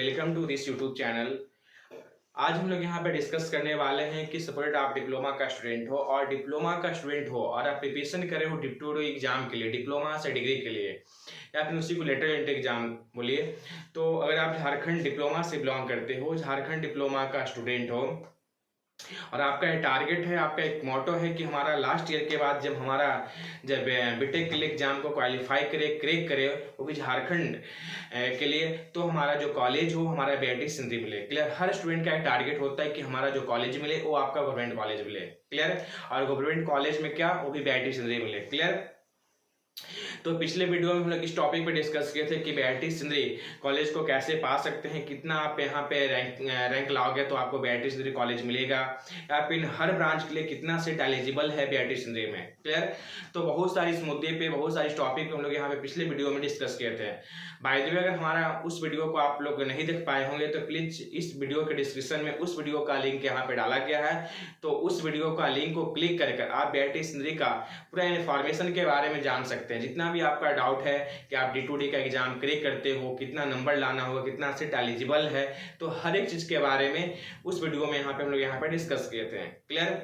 Welcome to this YouTube channel. आज हम लोग यहाँ पे डिस्कस करने वाले हैं कि सपोज आप डिप्लोमा का स्टूडेंट हो और आप प्रिपरेशन कर रहे हो डिप्टोडो एग्जाम के लिए, डिप्लोमा से डिग्री के लिए, या फिर उसी को लेटर एंट्री एग्जाम बोलिए। तो अगर आप झारखंड डिप्लोमा से बिलोंग करते हो, झारखंड डिप्लोमा का स्टूडेंट हो और आपका एक टारगेट है, आपका एक मोटो है कि हमारा लास्ट ईयर के बाद जब बीटेक के लिए एग्जाम को क्वालिफाई करे, क्रैक करे, वो भी झारखंड के लिए, तो हमारा जो कॉलेज हो हमारा बीआईटी सिंधी मिले। क्लियर। हर स्टूडेंट का एक टारगेट होता है कि हमारा जो कॉलेज मिले वो आपका गवर्नमेंट कॉलेज मिले। क्लियर। और गवर्नमेंट कॉलेज में क्या, वो भी बीआईटी सिंधी मिले। क्लियर। तो पिछले वीडियो में हम लोग इस टॉपिक पे डिस्कस किए थे कि बीआईटी सिंधी कॉलेज को कैसे पा सकते हैं, कितना आप यहाँ पे रैंक लाओगे तो आपको बीआईटी सिंधी कॉलेज मिलेगा, या फिर हर ब्रांच के लिए कितना सीट एलिजिबल है बीआईटी सिंधी में। क्लियर। तो बहुत सारी इस मुद्दे पे, बहुत सारी टॉपिक हम लोग यहाँ पे पिछले वीडियो में डिस्कस किए थे। बाय द वे, अगर हमारा उस वीडियो को आप लोग नहीं देख पाए होंगे तो प्लीज इस वीडियो के डिस्क्रिप्शन में उस वीडियो का लिंक यहाँ पे डाला गया है, तो उस वीडियो का लिंक को क्लिक कर आप बीआईटी सिंधी का पूरा इन्फॉर्मेशन के बारे में जान सकते हैं। जितना भी आपका डाउट है कि आप D2D का एग्जाम क्रैक करते हो, कितना नंबर लाना होगा, कितना सीट एलिजिबल है, तो हर एक चीज के बारे में उस वीडियो में हम लोग यहाँ पे डिस्कस किए थे। क्लियर।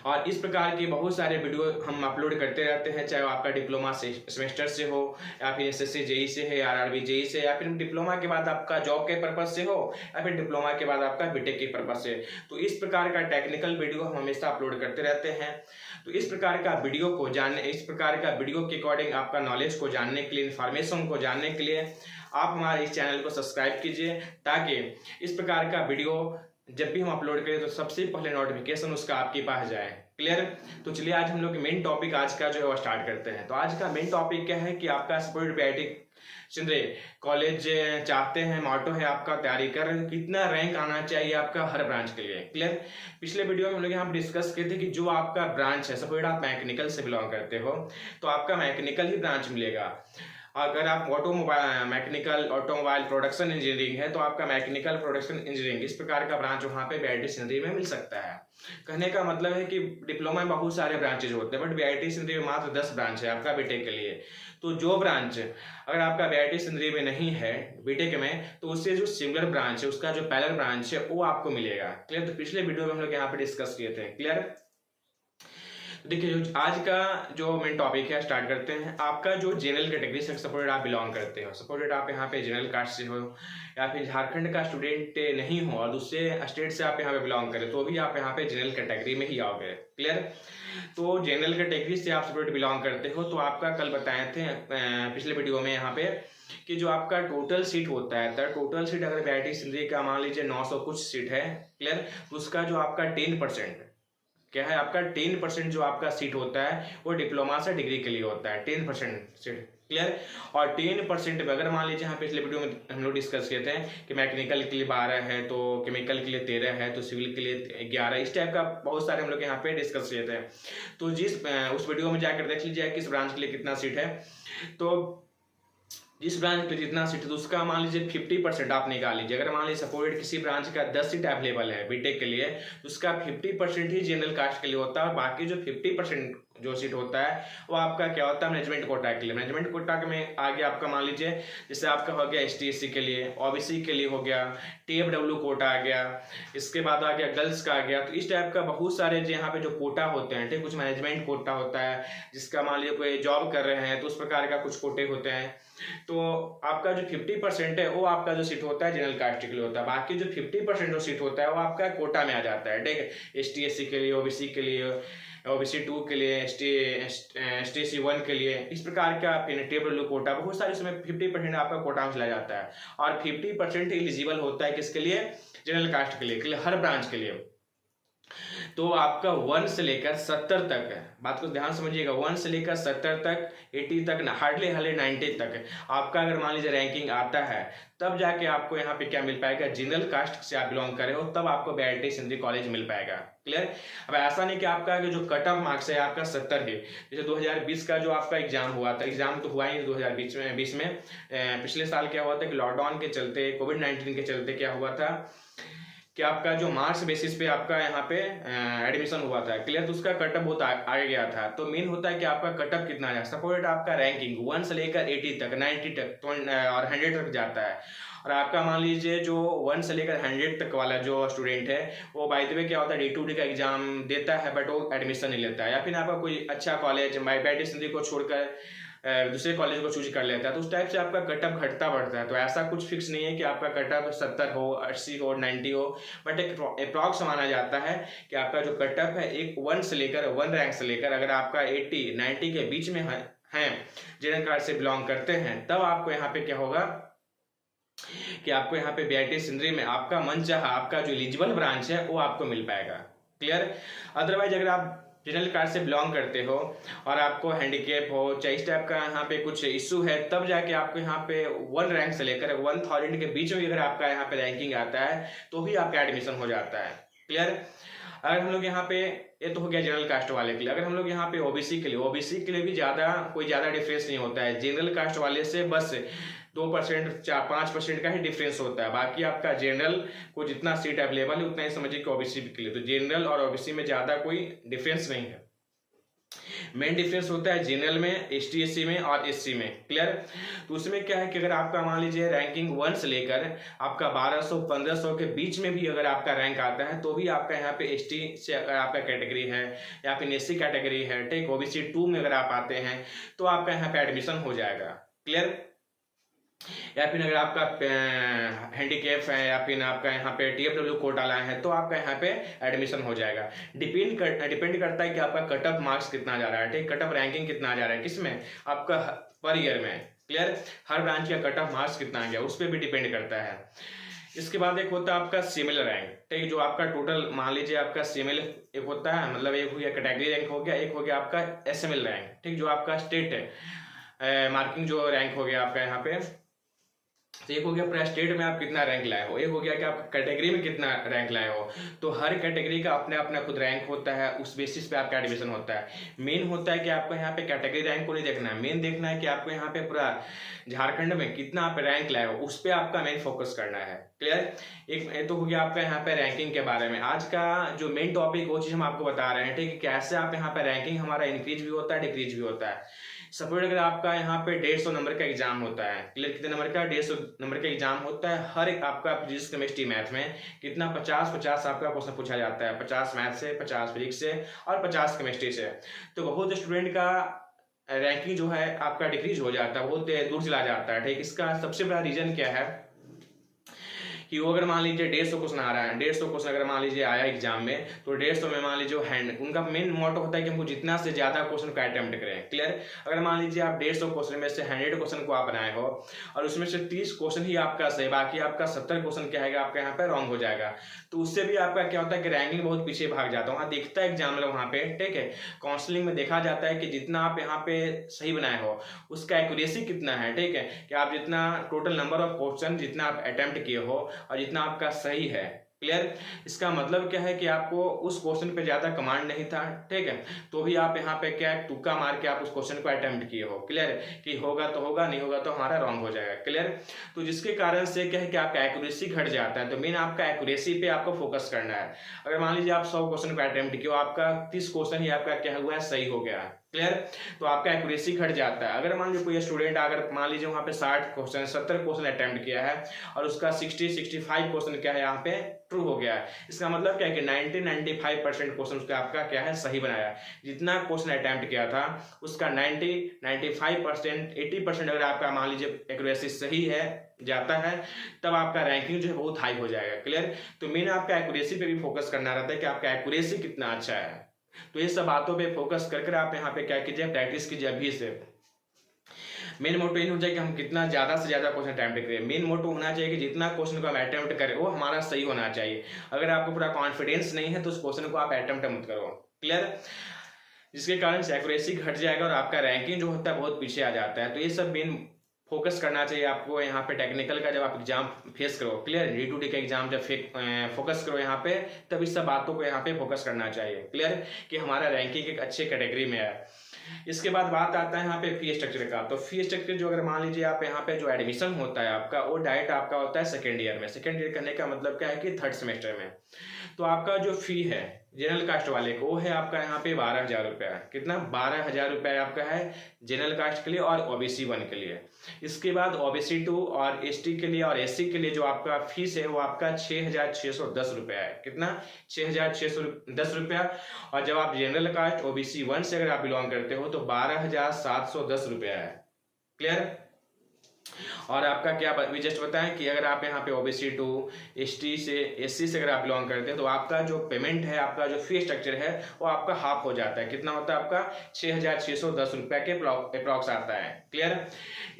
और इस प्रकार के बहुत सारे वीडियो हम अपलोड करते रहते हैं, चाहे आपका डिप्लोमा से सेमेस्टर से हो, या फिर SSC JEE से है, RRB JEE से, या फिर डिप्लोमा के बाद आपका जॉब के पर्पज से हो, या फिर डिप्लोमा के बाद आपका बीटेक के पर्पज से। तो इस प्रकार का टेक्निकल वीडियो हम हमेशा अपलोड करते रहते हैं। तो इस प्रकार का वीडियो को जानने, इस प्रकार का वीडियो के अकॉर्डिंग आपका नॉलेज को जानने के लिए, इन्फॉर्मेशन को जानने के लिए आप हमारे इस चैनल को सब्सक्राइब कीजिए, ताकि इस प्रकार का वीडियो जब भी हम अपलोड करें तो सबसे पहले नोटिफिकेशन उसका आपके पास जाए। क्लियर। तो चलिए आज हम लोग मेन टॉपिक आज का जो है वो स्टार्ट करते हैं। तो आज का मेन टॉपिक क्या है कि आपका सपोज बीआईटी सिंधी कॉलेज चाहते हैं, मोटो है आपका, तैयारी कर रहे हैं, कितना रैंक आना चाहिए आपका हर ब्रांच के लिए। क्लियर। पिछले वीडियो में हम लोग यहाँ पर डिस्कस किए थे कि जो आपका ब्रांच है, सपोज आप मैकेनिकल से बिलोंग करते हो तो आपका मैकेनिकल ही ब्रांच मिलेगा। अगर आप ऑटोमोबाइल प्रोडक्शन इंजीनियरिंग है तो आपका मैकेनिकल प्रोडक्शन इंजीनियरिंग, इस प्रकार का ब्रांच वहाँ पे बीआईटी सिंधी में मिल सकता है। कहने का मतलब है कि डिप्लोमा में बहुत सारे ब्रांचेज होते हैं, बट बीआईटी सिंधी में मात्र 10 ब्रांच है आपका बीटेक के लिए। तो जो ब्रांच अगर आपका बीआईटी सिंधी में नहीं है बीटेक में, तो उससे जो सिमिलर ब्रांच है, उसका जो पैरेलल ब्रांच है वो आपको मिलेगा। क्लियर। तो पिछले वीडियो में हम लोग यहाँ पे डिस्कस किए थे। क्लियर। देखिए, जो आज का जो मेन टॉपिक है स्टार्ट करते हैं। आपका जो जनरल कैटेगरी से सपोज आप बिलोंग करते हो, सपोज आप यहाँ पे जनरल कास्ट से हो, या फिर झारखंड का स्टूडेंट नहीं हो और दूसरे स्टेट से आप यहाँ पे बिलोंग करें, तो भी आप यहाँ पे जनरल कैटेगरी में ही आओगे। क्लियर। तो जनरल कैटेगरी से आप सपोज बिलोंग करते हो तो आपका कल बताए थे पिछले वीडियो में यहाँ पे कि जो आपका टोटल सीट होता है, तो टोटल सीट अगर बीआईटी सिंधी का मान लीजिए 900 कुछ सीट है। क्लियर। उसका जो आपका 10% क्या है, आपका 10% जो आपका सीट होता है वो डिप्लोमा से डिग्री के लिए होता है, 10% सीट। क्लियर। और 10% में अगर मान लीजिए यहाँ पिछले वीडियो में हम लोग डिस्कस किए थे कि मैकेनिकल के लिए 12 है, तो केमिकल के लिए 13 है, तो सिविल के लिए 11, इस टाइप का बहुत सारे हम लोग यहाँ पे डिस्कस किए थे। तो उस वीडियो में जाकर देख लीजिए किस ब्रांच के लिए कितना सीट है। तो जिस ब्रांच पे जितना सीट है तो उसका मान लीजिए 50% आप निकाल लीजिए। अगर मान लीजिए सपोज किसी ब्रांच का 10 सीट अवेलेबल है बीटेक के लिए, तो उसका 50% ही जनरल कास्ट के लिए होता है, और बाकी जो 50% जो सीट होता है वो आपका क्या होता है, मैनेजमेंट कोटा के लिए। मैनेजमेंट कोटा में आगे आपका मान लीजिए जैसे आपका हो गया ST/SC के लिए, OBC के लिए हो गया, TFW कोटा आ गया, इसके बाद आ गया गर्ल्स का आ गया। तो इस टाइप का बहुत सारे जो यहाँ पे जो कोटा होते हैं, ठीक। कुछ मैनेजमेंट कोटा होता है जिसका मान लीजिए कोई जॉब कर रहे हैं तो उस प्रकार का कुछ कोटे होते हैं। तो आपका जो 50% है वो आपका जो सीट होता है जनरल कास्ट के लिए होता है, बाकी जो 50% जो सीट होता है वो आपका कोटा में आ जाता है, ठीक। ST/SC के लिए, OBC के लिए, OBC 2 के लिए, ST/SC 1 के लिए, इस प्रकार का TFW कोटा, बहुत सारे इसमें 50% आपका कोटा में चला जाता है, और 50% एलिजिबल होता है किसके लिए, जनरल कास्ट के लिए, हर ब्रांच के लिए। तो आपका 1 से लेकर 70 तक है, बात को ध्यान समझिएगा, 1 से लेकर 70 तक, 80 तक, हार्डली 90 तक आपका अगर मान लीजिए रैंकिंग आता है, तब जाके आपको यहाँ पे क्या मिल पाएगा, जनरल कास्ट से आप बिलोंग करे हो तब आपको बीआईटी सिंधी कॉलेज मिल पाएगा। क्लियर। अब ऐसा नहीं कि आपका जो कट ऑफ मार्क्स है आपका 70 है, जैसे 2020 का जो आपका एग्जाम हुआ था, एग्जाम तो हुआ ही 2020 में, पिछले साल क्या हुआ था कि लॉकडाउन के चलते, कोविड-19 के चलते क्या हुआ था कि आपका जो मार्क्स बेसिस पे आपका यहाँ पे एडमिशन हुआ था। क्लियर। तो उसका कटअप बहुत आगे गया था। तो मेन होता है कि आपका कटअप कितना है, सपोज आपका रैंकिंग 1 से लेकर 80 तक, 90 तक और 100 तक जाता है, और आपका मान लीजिए जो 1 से लेकर 100 तक वाला जो स्टूडेंट है वो बाय द वे क्या होता है D2D का एग्जाम देता है बट वो एडमिशन नहीं लेता है, या फिर आपका कोई अच्छा कॉलेज BIT सिंधी को छोड़कर दूसरे कॉलेज को चूज कर लेता है, तो उस टाइप से आपका कटअप घटता बढ़ता है। तो ऐसा कुछ फिक्स नहीं है कि आपका कटअप 70 हो, 80 हो, 90 हो, बट एक अप्रॉक्स माना जाता है कि आपका जो कटअप है एक 1 रैंक से लेकर अगर आपका 80 90 के बीच में है जनरल कास्ट से बिलोंग करते हैं, तब आपको यहाँ पे क्या होगा कि आपको यहाँ पे BIT सिंधी में आपका मन चाहा आपका जो एलिजिबल ब्रांच है वो आपको मिल पाएगा। क्लियर? अदरवाइज अगर आप जनरल कास्ट से बिलोंग करते हो और आपको हैंडीकैप हो चाहे इस टाइप का यहाँ पे कुछ इशू है, तब जाके आपको यहाँ पे 1 रैंक से लेकर 1000 के बीच में अगर आपका यहाँ पे रैंकिंग आता है तो ही आपका एडमिशन हो जाता है। क्लियर? अगर हम लोग यहाँ पे, ये तो हो गया जनरल कास्ट वाले के लिए। अगर हम लोग यहाँ पे ओबीसी के लिए भी कोई ज़्यादा डिफरेंस नहीं होता है। जनरल कास्ट वाले से बस 2% 4-5% का ही डिफरेंस होता है। बाकी आपका जनरल को जितना सीट अवेलेबल है उतना ही समझिए कि ओबीसी के लिए, तो जनरल और ओबीसी में ज़्यादा कोई डिफरेंस नहीं है। मेन डिफरेंस होता है जनरल में, ST SC में और SC में। क्लियर? तो उसमें क्या है कि अगर आपका मान लीजिए रैंकिंग 1 से लेकर आपका 1200-1500 के बीच में भी अगर आपका रैंक आता है तो भी आपका यहाँ पे ST से अगर आपका कैटेगरी है या फिर SC कैटेगरी है, ठीक, OBC 2 में अगर आप आते हैं तो आपका यहाँ पे एडमिशन हो जाएगा। क्लियर? या फिर अगर आपका हैंडीकैप है या फिर आपका यहाँ पे TFW कोटा लाए हैं तो आपका यहाँ पे एडमिशन हो जाएगा। डिपेंड करता है कि आपका कट ऑफ मार्क्स कितना जा रहा है, ठीक, कट ऑफ रैंकिंग कितना जा रहा है, किसमें आपका पर ईयर में। क्लियर? हर ब्रांच का कट ऑफ मार्क्स कितना आ गया उस पर भी डिपेंड करता है। इसके बाद एक होता है आपका सिमिलर रैंक, ठीक, जो आपका टोटल मान लीजिए आपका सिमिलर एक होता है, मतलब एक हो गया कैटेगरी रैंक हो गया, एक हो गया आपका SML रैंक, ठीक, जो आपका स्टेट है मार्किंग जो रैंक हो गया आपका यहाँ पे। तो एक हो गया पूरा स्टेट में आप कितना रैंक लाए हो, एक हो गया कि आप कैटेगरी में कितना रैंक लाए हो। तो हर कैटेगरी का अपना अपना खुद रैंक होता है, उस बेसिस पे आपका एडमिशन होता है। मेन होता है कि आपको यहाँ पे कैटेगरी रैंक को नहीं देखना है, मेन देखना है कि आपको यहाँ पे पूरा झारखंड में कितना आप रैंक लाए हो, उस पर आपका मेन फोकस करना है। क्लियर? एक तो हो गया आपका यहाँ पे रैंकिंग के बारे में। आज का जो मेन टॉपिक वो चीज़ हम आपको बता रहे हैं, ठीक है, कैसे आप यहाँ पे रैंकिंग हमारा इंक्रीज भी होता है, डिक्रीज भी होता है। सपोज अगर आपका यहाँ पे 150 नंबर का एग्जाम होता है, क्लियर, कितने नंबर का? 150 नंबर का एग्जाम होता है। हर एक आपका फिजिक्स केमिस्ट्री मैथ में कितना 50-50 आपका क्वेश्चन पूछा जाता है, 50 मैथ से, 50 फिजिक्स से और 50 केमिस्ट्री से। तो बहुत स्टूडेंट का रैंकिंग जो है आपका डिक्रीज हो जाता है, बहुत दूर चला जाता है, ठीक। इसका सबसे बड़ा रीजन क्या है कि वो अगर मान लीजिए 150 क्वेश्चन आ रहा है, 150 क्वेश्चन अगर मान लीजिए आया एग्जाम में, तो 150 में मान लीजिए उनका मेन मोटो होता है कि हमको जितना से ज्यादा क्वेश्चन का अटेम्प्ट करें। क्लियर? अगर मान लीजिए आप 150 क्वेश्चन में से 100 क्वेश्चन को आप बनाए हो और उसमें से 30 क्वेश्चन ही आपका सही, बाकी आपका 70 क्वेश्चन क्या है आपका यहाँ पे रॉन्ग हो जाएगा, तो उससे भी आपका क्या होता है कि रैंकिंग बहुत पीछे भाग जाता है। वहाँ देखता है एग्जाम वहाँ पे, ठीक है, काउंसलिंग में देखा जाता है कि जितना आप यहाँ पे सही बनाए हो उसका एक्यूरेसी कितना है, ठीक है, कि आप जितना टोटल नंबर ऑफ क्वेश्चन जितना आप अटेम्प्ट किए हो और जितना आपका सही है। क्लियर? इसका मतलब क्या है कि आपको उस क्वेश्चन पे ज्यादा कमांड नहीं था, ठीक है, तो भी आप यहाँ पे क्या तुक्का मार के आप उस क्वेश्चन को अटेम्प्ट किए हो। क्लियर? कि होगा तो होगा, नहीं होगा तो हमारा रॉन्ग हो जाएगा। क्लियर? तो जिसके कारण से क्या है कि आपका एक्यूरेसी घट जाता है। तो मेन आपका एक्यूरेसी पे आपको फोकस करना है। अगर मान लीजिए आप 100 क्वेश्चन को अटेम्प्ट किया, आपका 30 क्वेश्चन ही आपका क्या हुआ है, सही हो गया। क्लियर? तो आपका एक्यूरेसी घट जाता है। अगर मान लीजिए कोई स्टूडेंट अगर मान लीजिए वहाँ पे 60 क्वेश्चन 70 क्वेश्चन अटेम्प्ट किया है और उसका 60-65 क्वेश्चन क्या है यहाँ पे ट्रू हो गया है, इसका मतलब क्या है कि 90-95% क्वेश्चन उसका आपका क्या है सही बनाया। जितना क्वेश्चन अटेम्प्ट किया था उसका 90-95% 80% अगर आपका मान लीजिए एक्यूरेसी सही है जाता है, तब आपका रैंकिंग जो है बहुत हाई हो जाएगा। क्लियर? तो मेन आपका एक्यूरेसी पे भी फोकस करना रहता है कि आपका एक्यूरेसी कितना अच्छा है। तो ये सब बातों पे फोकस करके आप यहाँ पे क्या कीजिए, प्रैक्टिस कीजिए अभी से। मेन मोटो ये होना चाहिए कि हम कितना ज्यादा से ज्यादा क्वेश्चन अटेम्प्ट करें। मेन मोटो होना चाहिए कि जितना क्वेश्चन को हम अटेम्प्ट करें वो हमारा सही होना चाहिए। अगर आपको पूरा कॉन्फिडेंस नहीं है तो उस क्वेश्चन को आप अटेम्प्ट मत करो। क्लियर? जिसके कारण से एक्यूरेसी घट जाएगा और आपका रैंकिंग जो होता है बहुत पीछे आ जाता है। तो ये सब मेन फोकस करना चाहिए आपको यहाँ पे टेक्निकल का जब आप एग्जाम फेस करो। क्लियर? D2D का एग्जाम जब फोकस करो यहाँ पे, तब इस सब बातों को यहाँ पे फोकस करना चाहिए। क्लियर? कि हमारा रैंकिंग एक अच्छे कैटेगरी में है। इसके बाद बात आता है यहाँ पे फी स्ट्रक्चर का। तो फी स्ट्रक्चर जो अगर मान लीजिए आप यहाँ पे जो एडमिशन होता है आपका, वो डायरेक्ट आपका होता है सेकेंड ईयर में। सेकेंड ईयर करने का मतलब क्या है कि थर्ड सेमेस्टर में। तो आपका जो फी है जनरल कास्ट वाले को, वो है आपका यहाँ पे 12,000 रुपया। कितना? 12,000 रुपया आपका है जनरल कास्ट के लिए और ओबीसी 1 के लिए। इसके बाद ओबीसी 2 और एसटी के लिए और एससी के लिए जो आपका फीस है वो आपका 6,610 रुपया है। कितना? 6,610 रुपया। और जब आप जनरल कास्ट ओबीसी 1 से अगर आप बिलोंग करते हो तो 12,710 रुपया है। क्लियर? और आपका क्या भी जस्ट बताएं कि अगर आप यहाँ पे ओबीसी 2 एसटी से एससी से अगर आप बिलोंग करते हैं तो आपका जो पेमेंट है, आपका जो फी स्ट्रक्चर है वो आपका हाफ हो जाता है। कितना होता है आपका? 6,610 रुपया के अप्रॉक्स आता है। क्लियर?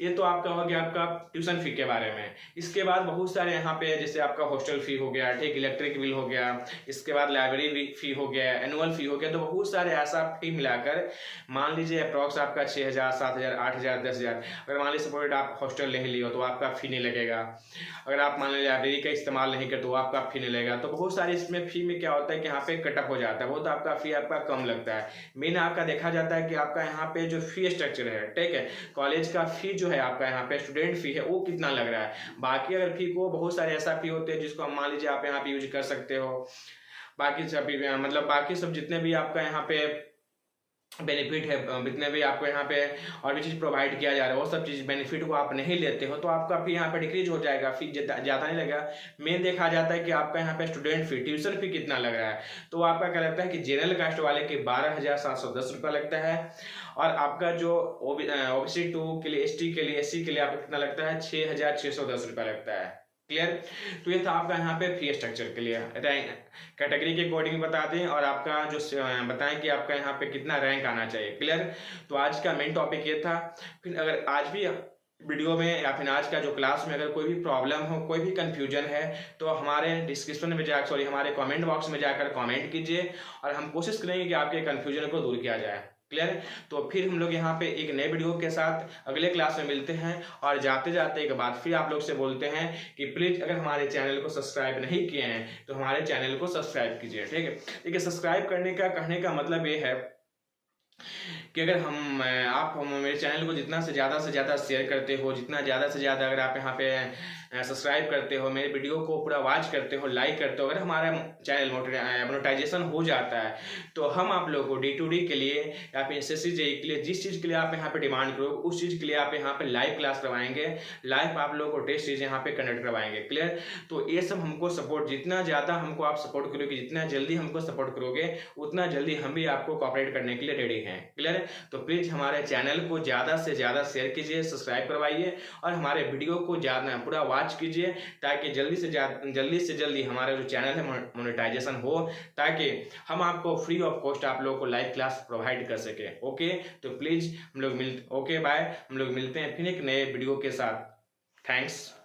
ये तो आपका हो गया आपका ट्यूशन फी के बारे में। इसके बाद बहुत सारे यहाँ पे जैसे आपका हॉस्टल फी हो गया, ठीक, इलेक्ट्रिक बिल हो गया, इसके बाद लाइब्रेरी फी हो गया, एनुअल फी हो गया, तो बहुत सारे ऐसा फी मिलाकर मान लीजिए अप्रॉक्स आपका 6,000, 7,000, 8,000, 10,000। अगर मान लीजिए सपोर्ट आप हॉस्टल नहीं लियो तो आपका फी नहीं लगेगा। अगर आप मान लीजिए लाइब्रेरी का इस्तेमाल नहीं करते तो आपका फी नहीं लगेगा। तो बहुत सारे इसमें फी में क्या होता है कि यहाँ पे कटअप हो जाता है, बहुत आपका फी आपका कम लगता है। मेन आपका देखा जाता है कि आपका यहाँ पे जो फी स्ट्रक्चर है, ठीक है, कॉलेज का फी जो है आपका यहाँ पे स्टूडेंट फी है वो कितना लग रहा है। बाकी अगर फी को बहुत सारे ऐसा फी होते हैं जिसको हम मान लीजिए आप यहाँ पे यूज कर सकते हो। बाकी सब मतलब बाकी सब जितने भी आपका यहाँ पे बेनिफिट है, जितने भी आपको यहाँ पे और भी चीज़ प्रोवाइड किया जा रहा है वो सब चीज़ बेनिफिट को आप नहीं लेते हो तो आपका फी यहाँ पे डिक्रीज हो जाएगा, फी ज़्यादा नहीं लगेगा। मेन देखा जाता है कि आपका यहाँ पे स्टूडेंट फी, ट्यूशन फी कितना लग रहा है। तो आपका क्या लगता है कि जनरल कास्ट वाले के 12,710 रुपया लगता है और आपका जो ओबीसी 2 के लिए, एसटी के लिए, एससी के लिए आपका कितना लगता है? 6,610 रुपया लगता है। क्लियर? तो ये था आपका यहाँ पे फी स्ट्रक्चर के लिए, कैटेगरी के अकॉर्डिंग बताते हैं और आपका जो बताएं कि आपका यहाँ पे कितना रैंक आना चाहिए। क्लियर? तो आज का मेन टॉपिक ये था। फिर अगर आज भी वीडियो में या फिर आज का जो क्लास में अगर कोई भी प्रॉब्लम हो, कोई भी कंफ्यूजन है तो हमारे डिस्क्रिप्शन में जाकर, हमारे कमेंट बॉक्स में जाकर कमेंट कीजिए और हम कोशिश करेंगे कि आपके कंफ्यूजन को दूर किया जाए। क्लियर? तो फिर हम लोग यहाँ पे एक नए वीडियो के साथ अगले क्लास में मिलते हैं। और जाते जाते एक बात फिर आप लोग से बोलते हैं कि प्लीज अगर हमारे चैनल को सब्सक्राइब नहीं किए हैं तो हमारे चैनल को सब्सक्राइब कीजिए। ठीक है? देखिए, सब्सक्राइब करने का कहने का मतलब ये है कि अगर आप मेरे चैनल को जितना से ज़्यादा शेयर करते हो, जितना ज़्यादा से ज़्यादा अगर आप यहाँ पे सब्सक्राइब करते हो, मेरे वीडियो को पूरा वॉच करते हो, लाइक करते हो, अगर हमारा चैनल मोनेटाइजेशन हो जाता है तो हम आप लोगों को D2D के लिए या फिर SSC JEE के लिए जिस चीज़ के लिए आप यहाँ पे डिमांड करोगे उस चीज़ के लिए आप यहाँ पे लाइव क्लास करवाएंगे, लाइव आप लोगों को टेस्ट सीरीज यहाँ पे कंडक्ट करवाएंगे। क्लियर? तो ये सब हमको सपोर्ट, जितना ज़्यादा हमको आप सपोर्ट करोगे, जितना जल्दी हमको सपोर्ट करोगे उतना जल्दी हम भी आपको कोऑपरेट करने के लिए रेडी हैं। क्लियर? तो प्लीज़ हमारे चैनल को ज़्यादा से ज़्यादा शेयर कीजिए, सब्सक्राइब करवाइए और हमारे वीडियो को ज़्यादा पूरा वॉच कीजिए ताकि जल्दी से जल्दी हमारा जो चैनल है मोनेटाइजेशन हो, ताकि हम आपको फ्री ऑफ कॉस्ट आप लोगों को लाइव क्लास प्रोवाइड कर सके। ओके? तो प्लीज़ हम लोग ओके बाय, हम लोग मिलते हैं फिर एक नए वीडियो के साथ। थैंक्स।